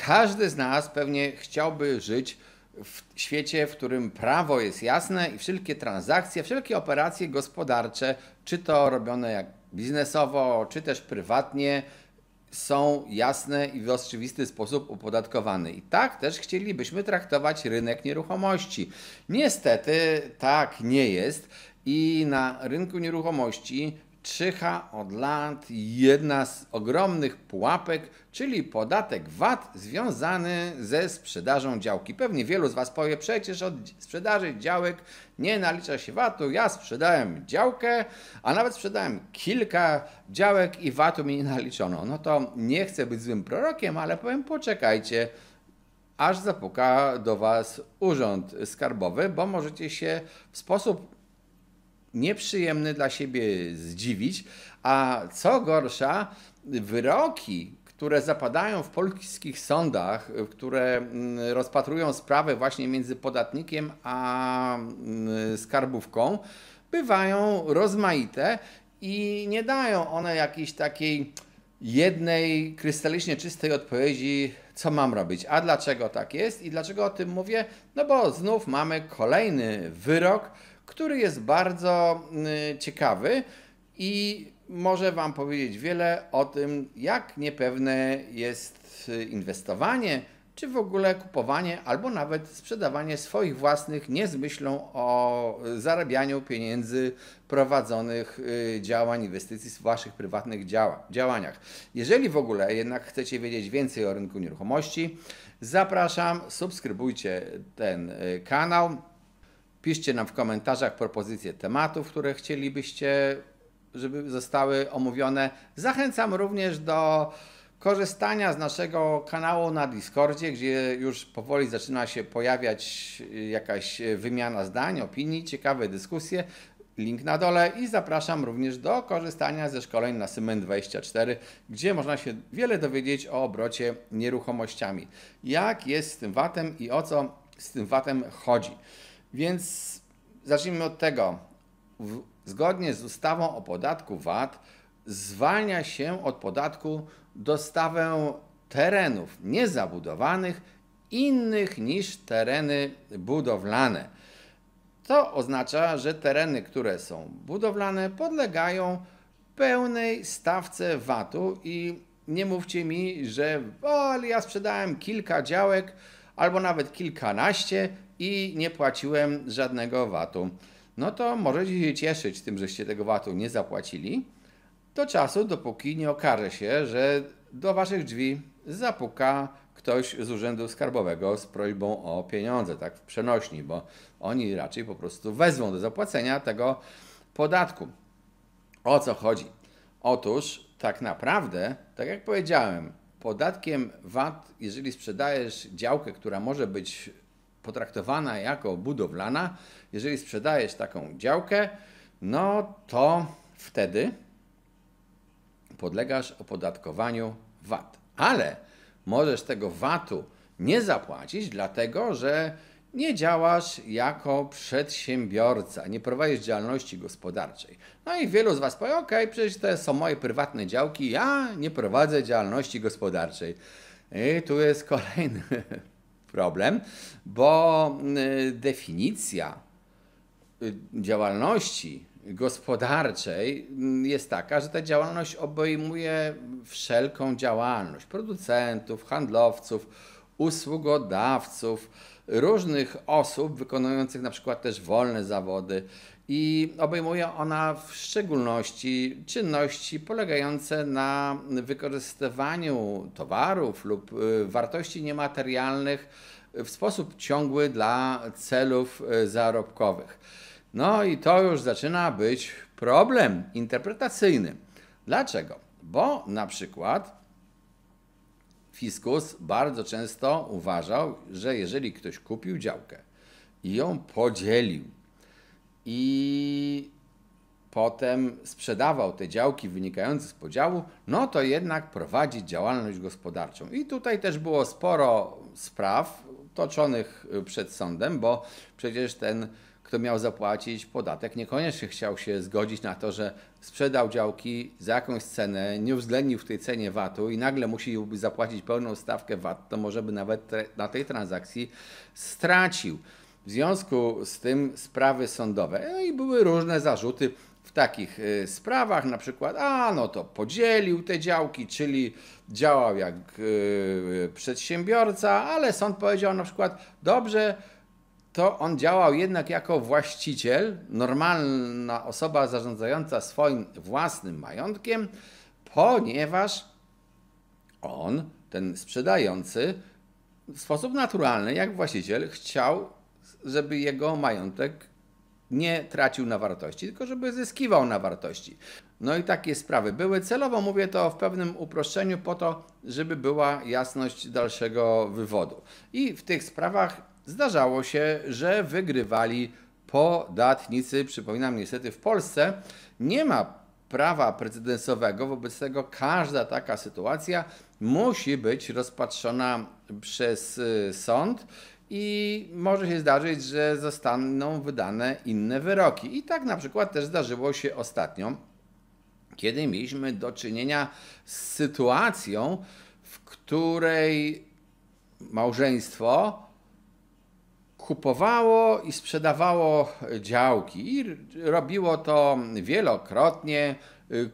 każdy z nas pewnie chciałby żyć w świecie, w którym prawo jest jasne i wszelkie transakcje, wszelkie operacje gospodarcze, czy to robione jak biznesowo, czy też prywatnie, są jasne i w oczywisty sposób opodatkowane. I tak też chcielibyśmy traktować rynek nieruchomości. Niestety tak nie jest i na rynku nieruchomości czyha od lat jedna z ogromnych pułapek, czyli podatek VAT związany ze sprzedażą działki. Pewnie wielu z Was powie, przecież od sprzedaży działek nie nalicza się VAT-u. Ja sprzedałem działkę, a nawet sprzedałem kilka działek i VAT-u mi nie naliczono. No to nie chcę być złym prorokiem, ale powiem, poczekajcie, aż zapuka do Was urząd skarbowy, bo możecie się w sposób nieprzyjemny dla siebie zdziwić, a co gorsza, wyroki, które zapadają w polskich sądach, które rozpatrują sprawę właśnie między podatnikiem a skarbówką, bywają rozmaite i nie dają one jakiejś takiej jednej krystalicznie czystej odpowiedzi, co mam robić. A dlaczego tak jest i dlaczego o tym mówię? No bo znów mamy kolejny wyrok, który jest bardzo ciekawy i może Wam powiedzieć wiele o tym, jak niepewne jest inwestowanie, czy w ogóle kupowanie, albo nawet sprzedawanie swoich własnych, nie z myślą o zarabianiu pieniędzy prowadzonych działań, inwestycji w Waszych prywatnych działaniach. Jeżeli w ogóle jednak chcecie wiedzieć więcej o rynku nieruchomości, zapraszam, subskrybujcie ten kanał. Piszcie nam w komentarzach propozycje tematów, które chcielibyście, żeby zostały omówione. Zachęcam również do korzystania z naszego kanału na Discordzie, gdzie już powoli zaczyna się pojawiać jakaś wymiana zdań, opinii, ciekawe dyskusje. Link na dole i zapraszam również do korzystania ze szkoleń na Symen24, gdzie można się wiele dowiedzieć o obrocie nieruchomościami. Jak jest z tym VAT-em i o co z tym VAT-em chodzi. Więc zacznijmy od tego. Zgodnie z ustawą o podatku VAT zwalnia się od podatku dostawę terenów niezabudowanych innych niż tereny budowlane. To oznacza, że tereny, które są budowlane, podlegają pełnej stawce VAT-u i nie mówcie mi, że ale ja sprzedałem kilka działek albo nawet kilkanaście i nie płaciłem żadnego VAT-u. No to możecie się cieszyć tym, żeście tego VAT-u nie zapłacili do czasu, dopóki nie okaże się, że do Waszych drzwi zapuka ktoś z Urzędu Skarbowego z prośbą o pieniądze, tak w przenośni, bo oni raczej po prostu wezwą do zapłacenia tego podatku. O co chodzi? Otóż tak naprawdę, tak jak powiedziałem, podatkiem VAT, jeżeli sprzedajesz działkę, która może być potraktowana jako budowlana, jeżeli sprzedajesz taką działkę, no to wtedy podlegasz opodatkowaniu VAT. Ale możesz tego VAT-u nie zapłacić, dlatego że nie działasz jako przedsiębiorca, nie prowadzisz działalności gospodarczej. No i wielu z Was powie, ok, przecież to są moje prywatne działki, ja nie prowadzę działalności gospodarczej. I tu jest kolejny problem, bo definicja działalności gospodarczej jest taka, że ta działalność obejmuje wszelką działalność producentów, handlowców, usługodawców, różnych osób wykonujących na przykład też wolne zawody i obejmuje ona w szczególności czynności polegające na wykorzystywaniu towarów lub wartości niematerialnych w sposób ciągły dla celów zarobkowych. No i to już zaczyna być problem interpretacyjny. Dlaczego? Bo na przykład fiskus bardzo często uważał, że jeżeli ktoś kupił działkę i ją podzielił i potem sprzedawał te działki wynikające z podziału, no to jednak prowadzi działalność gospodarczą. I tutaj też było sporo spraw toczonych przed sądem, bo przecież ten kto miał zapłacić podatek, niekoniecznie chciał się zgodzić na to, że sprzedał działki za jakąś cenę, nie uwzględnił w tej cenie VAT-u i nagle musiałby zapłacić pełną stawkę VAT, to może by nawet na tej transakcji stracił. W związku z tym sprawy sądowe, no i były różne zarzuty w takich sprawach, na przykład, no to podzielił te działki, czyli działał jak przedsiębiorca, ale sąd powiedział na przykład, dobrze, to on działał jednak jako właściciel, normalna osoba zarządzająca swoim własnym majątkiem, ponieważ on, ten sprzedający, w sposób naturalny, jak właściciel, chciał, żeby jego majątek nie tracił na wartości, tylko żeby zyskiwał na wartości. No i takie sprawy były. Celowo mówię to w pewnym uproszczeniu po to, żeby była jasność dalszego wywodu. I w tych sprawach zdarzało się, że wygrywali podatnicy. Przypominam, niestety w Polsce nie ma prawa precedensowego, wobec tego każda taka sytuacja musi być rozpatrzona przez sąd i może się zdarzyć, że zostaną wydane inne wyroki. I tak na przykład też zdarzyło się ostatnio, kiedy mieliśmy do czynienia z sytuacją, w której małżeństwo kupowało i sprzedawało działki i robiło to wielokrotnie.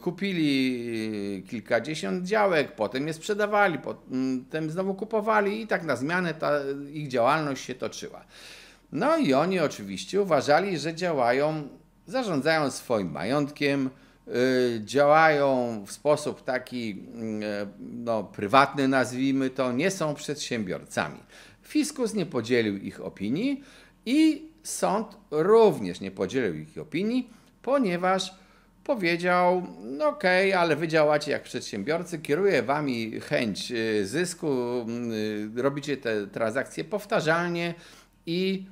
Kupili kilkadziesiąt działek, potem je sprzedawali, potem znowu kupowali i tak na zmianę ta ich działalność się toczyła. No i oni oczywiście uważali, że działają, zarządzają swoim majątkiem, działają w sposób taki prywatny, nazwijmy to, nie są przedsiębiorcami. Fiskus nie podzielił ich opinii i sąd również nie podzielił ich opinii, ponieważ powiedział, no okej, ale wy działacie jak przedsiębiorcy, kieruje wami chęć zysku, robicie te transakcje powtarzalnie i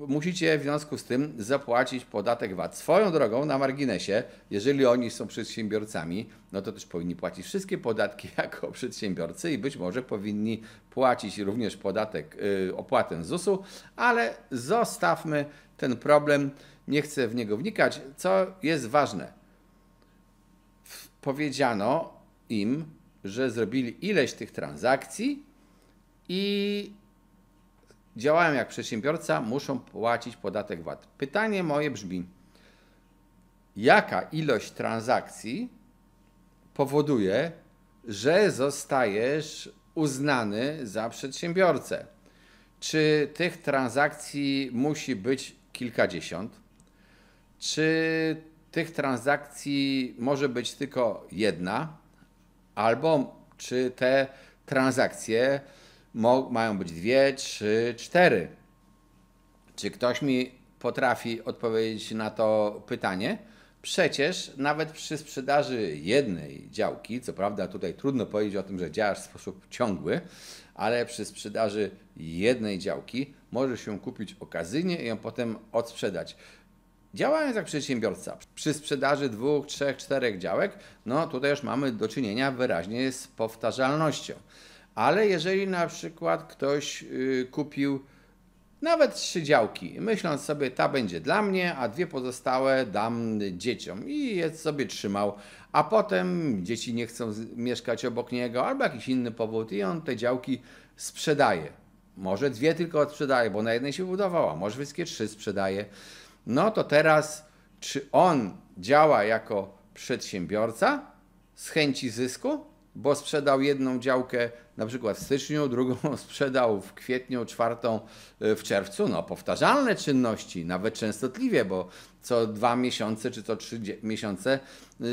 musicie w związku z tym zapłacić podatek VAT. Swoją drogą, na marginesie, jeżeli oni są przedsiębiorcami, no to też powinni płacić wszystkie podatki jako przedsiębiorcy i być może powinni płacić również opłatę ZUS-u, ale zostawmy ten problem, nie chcę w niego wnikać. Co jest ważne? Powiedziano im, że zrobili ileś tych transakcji i działają jak przedsiębiorca, muszą płacić podatek VAT. Pytanie moje brzmi, jaka ilość transakcji powoduje, że zostajesz uznany za przedsiębiorcę? Czy tych transakcji musi być kilkadziesiąt? Czy tych transakcji może być tylko jedna? Albo czy te transakcje mają być 2, 3, 4? Czy ktoś mi potrafi odpowiedzieć na to pytanie? Przecież nawet przy sprzedaży jednej działki, co prawda tutaj trudno powiedzieć o tym, że działasz w sposób ciągły, ale przy sprzedaży jednej działki możesz ją kupić okazyjnie i ją potem odsprzedać. Działając jak przedsiębiorca, przy sprzedaży 2, 3, 4 działek, no tutaj już mamy do czynienia wyraźnie z powtarzalnością. Ale jeżeli na przykład ktoś kupił nawet 3 działki, myśląc sobie, ta będzie dla mnie, a 2 pozostałe dam dzieciom i je sobie trzymał, a potem dzieci nie chcą mieszkać obok niego albo jakiś inny powód i on te działki sprzedaje. Może 2 tylko odsprzedaje, bo na jednej się budowała, może wszystkie 3 sprzedaje. No to teraz, czy on działa jako przedsiębiorca z chęci zysku, bo sprzedał jedną działkę na przykład w styczniu, drugą sprzedał w kwietniu, 4 w czerwcu. No powtarzalne czynności, nawet częstotliwie, bo co 2 miesiące czy co 3 miesiące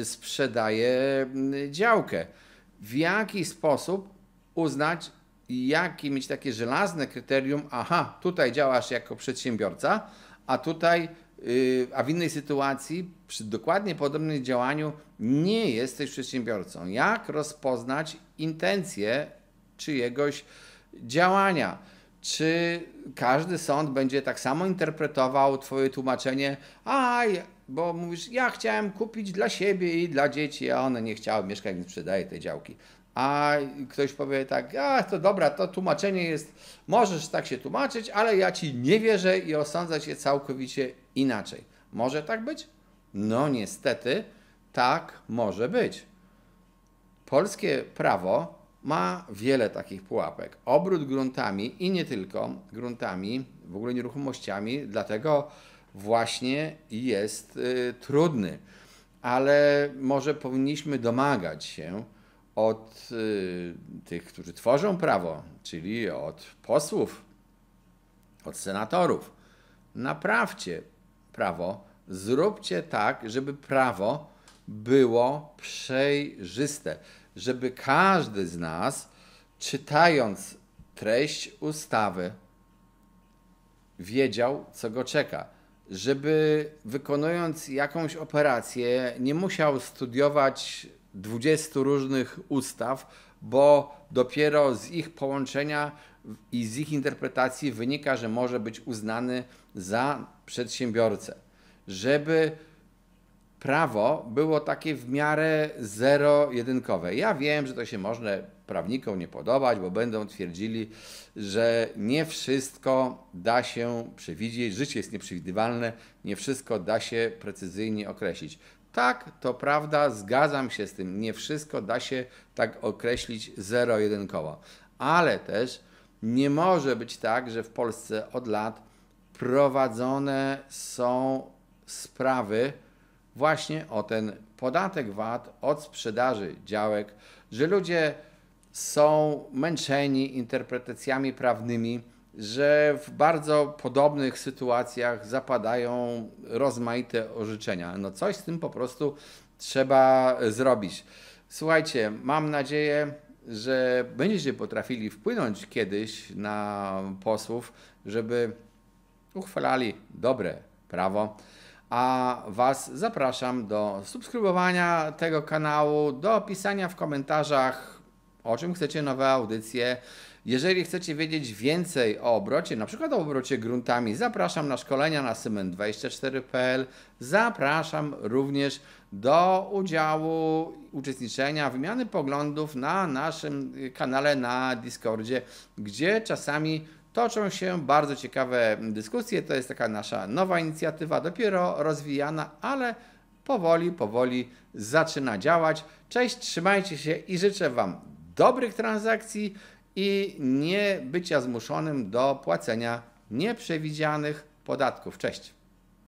sprzedaje działkę. W jaki sposób uznać, jakie mieć takie żelazne kryterium, aha, tutaj działasz jako przedsiębiorca, a tutaj, a w innej sytuacji, przy dokładnie podobnym działaniu nie jesteś przedsiębiorcą. Jak rozpoznać intencje czyjegoś działania? Czy każdy sąd będzie tak samo interpretował twoje tłumaczenie, bo mówisz, ja chciałem kupić dla siebie i dla dzieci, a one nie chciały mieszkać, więc sprzedaję te działki. A ktoś powie tak, a to dobra, to tłumaczenie jest, możesz tak się tłumaczyć, ale ja ci nie wierzę i osądzę cię całkowicie inaczej. Może tak być? No niestety, tak może być. Polskie prawo ma wiele takich pułapek. Obrót gruntami i nie tylko gruntami, w ogóle nieruchomościami, dlatego właśnie jest trudny. Ale może powinniśmy domagać się od tych, którzy tworzą prawo, czyli od posłów, od senatorów. Naprawcie prawo, zróbcie tak, żeby prawo było przejrzyste, żeby każdy z nas, czytając treść ustawy, wiedział, co go czeka. Żeby wykonując jakąś operację, nie musiał studiować 20 różnych ustaw, bo dopiero z ich połączenia i z ich interpretacji wynika, że może być uznany za przedsiębiorcę. Żeby prawo było takie w miarę zero-jedynkowe. Ja wiem, że to się może prawnikom nie podobać, bo będą twierdzili, że nie wszystko da się przewidzieć, życie jest nieprzewidywalne, nie wszystko da się precyzyjnie określić. Tak, to prawda, zgadzam się z tym, nie wszystko da się tak określić zero-jedynkowo, ale też nie może być tak, że w Polsce od lat prowadzone są sprawy właśnie o ten podatek VAT od sprzedaży działek, że ludzie są męczeni interpretacjami prawnymi, że w bardzo podobnych sytuacjach zapadają rozmaite orzeczenia. No coś z tym po prostu trzeba zrobić. Słuchajcie, mam nadzieję, że będziecie potrafili wpłynąć kiedyś na posłów, żeby uchwalali dobre prawo. A Was zapraszam do subskrybowania tego kanału, do pisania w komentarzach, o czym chcecie nowe audycje. Jeżeli chcecie wiedzieć więcej o obrocie, na przykład o obrocie gruntami, zapraszam na szkolenia na cement24.pl. Zapraszam również do udziału, uczestniczenia, wymiany poglądów na naszym kanale na Discordzie, gdzie czasami toczą się bardzo ciekawe dyskusje. To jest taka nasza nowa inicjatywa, dopiero rozwijana, ale powoli zaczyna działać. Cześć, trzymajcie się i życzę Wam dobrych transakcji i nie bycia zmuszonym do płacenia nieprzewidzianych podatków. Cześć.